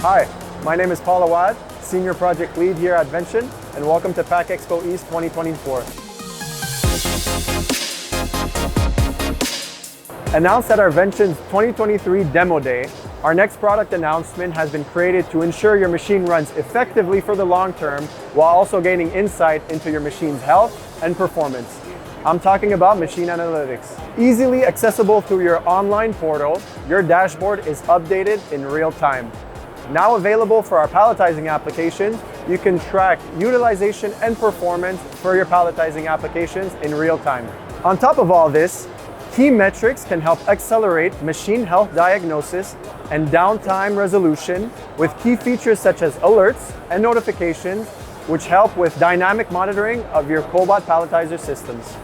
Hi, my name is Paul Aouad, Senior Project Lead here at Vention, and welcome to PACK EXPO East 2024. Announced at our Vention's 2023 Demo Day, our next product announcement has been created to ensure your machine runs effectively for the long term while also gaining insight into your machine's health and performance. I'm talking about MachineAnalytics. Easily accessible through your online portal, your dashboard is updated in real time. Now available for our palletizing applications, you can track utilization and performance for your palletizing applications in real time. On top of all this, key metrics can help accelerate machine health diagnosis and downtime resolution with key features such as alerts and notifications, which help with dynamic monitoring of your cobot palletizer systems.